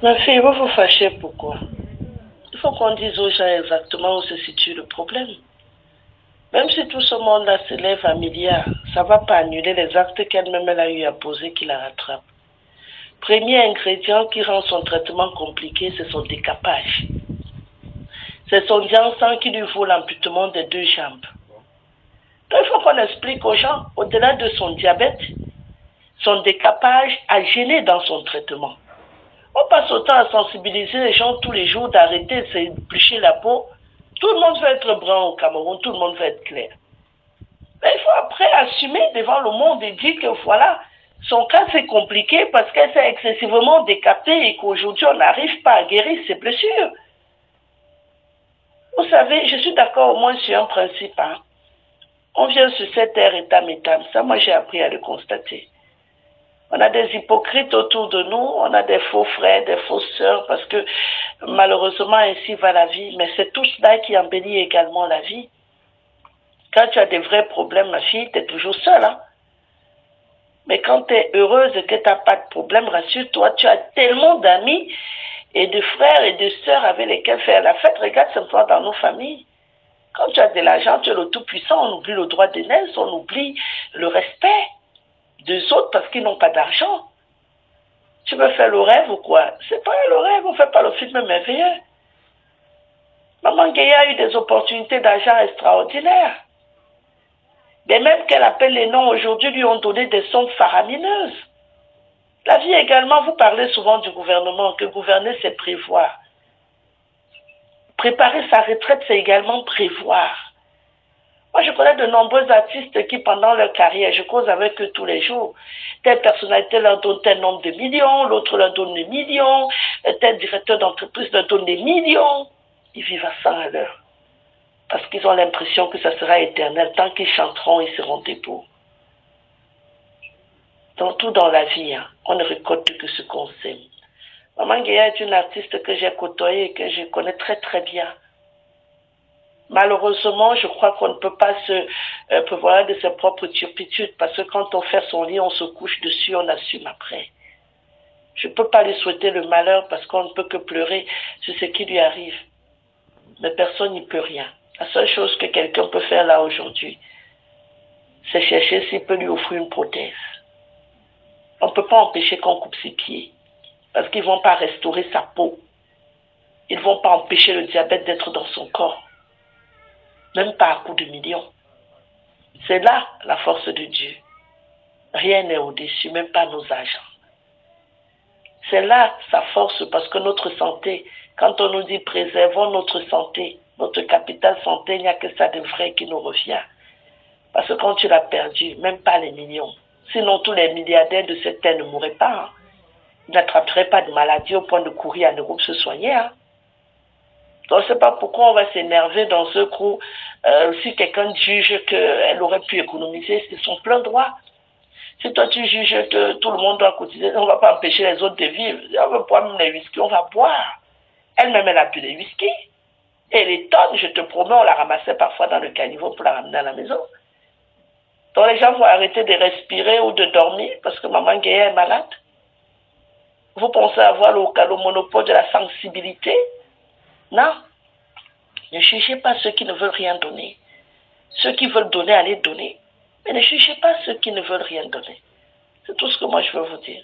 Ma fille, vous vous fâchez pourquoi? Il faut qu'on dise aux gens exactement où se situe le problème. Même si tout ce monde-là se lève à milliards, ça ne va pas annuler les actes qu'elle-même a eu à poser qui la rattrape. Premier ingrédient qui rend son traitement compliqué, c'est son décapage. C'est son sang qui lui vaut l'amputement des 2 jambes. Donc il faut qu'on explique aux gens, au-delà de son diabète, son décapage a gêné dans son traitement. On passe autant à sensibiliser les gens tous les jours d'arrêter de s'éplucher la peau. Tout le monde veut être brun au Cameroun, tout le monde veut être clair. Mais il faut après assumer devant le monde et dire que voilà, son cas c'est compliqué parce qu'elle s'est excessivement décapée et qu'aujourd'hui on n'arrive pas à guérir ses blessures. Vous savez, je suis d'accord au moins sur un principe. Hein. On vient sur cette terre état-métam. Ça, moi j'ai appris à le constater. On a des hypocrites autour de nous, on a des faux frères, des fausses sœurs, parce que malheureusement ainsi va la vie. Mais c'est tout cela qui embellit également la vie. Quand tu as des vrais problèmes, ma fille, tu es toujours seule. Hein? Mais quand tu es heureuse et que tu n'as pas de problème, rassure-toi, tu as tellement d'amis et de frères et de sœurs avec lesquels faire la fête. Regarde simplement dans nos familles. Quand tu as de l'argent, tu es le tout-puissant, on oublie le droit d'aînesse, on oublie le respect des autres parce qu'ils n'ont pas d'argent. Tu veux faire le rêve ou quoi? C'est pas le rêve, on ne fait pas le film merveilleux. Maman Guéa a eu des opportunités d'argent extraordinaires. Mais même qu'elle appelle les noms aujourd'hui, lui ont donné des sommes faramineuses. La vie également, vous parlez souvent du gouvernement, que gouverner c'est prévoir. Préparer sa retraite c'est également prévoir. Moi, je connais de nombreux artistes qui, pendant leur carrière, je cause avec eux tous les jours. Telle personnalité leur donne tel nombre de millions, l'autre leur donne des millions, tel directeur d'entreprise leur donne des millions. Ils vivent à 100 à l'heure. Parce qu'ils ont l'impression que ça sera éternel. Tant qu'ils chanteront, ils seront debout. Dans tout dans la vie, hein, on ne récolte que ce qu'on sème. Maman Guéa est une artiste que j'ai côtoyée et que je connais très très bien. Malheureusement, je crois qu'on ne peut pas se prévoir de ses propres turpitudes parce que quand on fait son lit, on se couche dessus, on assume après. Je ne peux pas lui souhaiter le malheur parce qu'on ne peut que pleurer sur ce qui lui arrive. Mais personne n'y peut rien. La seule chose que quelqu'un peut faire là aujourd'hui, c'est chercher s'il peut lui offrir une prothèse. On ne peut pas empêcher qu'on coupe ses pieds parce qu'ils ne vont pas restaurer sa peau. Ils ne vont pas empêcher le diabète d'être dans son corps. Même pas à coups de millions. C'est là la force de Dieu. Rien n'est au-dessus, même pas nos agents. C'est là sa force parce que notre santé, quand on nous dit préservons notre santé, notre capital santé, il n'y a que ça de vrai qui nous revient. Parce que quand tu l'as perdu, même pas les millions. Sinon, tous les milliardaires de cette terre ne mourraient pas. Hein. Ils n'attraperaient pas de maladie au point de courir en Europe se soigner. Hein. Donc, je ne sais pas pourquoi on va s'énerver dans ce coup. Si quelqu'un juge qu'elle aurait pu économiser, c'est son plein droit. Si toi tu juges que tout le monde doit cotiser, on ne va pas empêcher les autres de vivre. On va boire même les whisky, on va boire. Elle-même, elle a bu les whisky. Et les tonnes, je te promets, on la ramassait parfois dans le caniveau pour la ramener à la maison. Donc les gens vont arrêter de respirer ou de dormir parce que maman Guéa est malade. Vous pensez avoir le monopole de la sensibilité? Non. Ne jugez pas ceux qui ne veulent rien donner. Ceux qui veulent donner, allez donner. Mais ne jugez pas ceux qui ne veulent rien donner. C'est tout ce que moi je veux vous dire.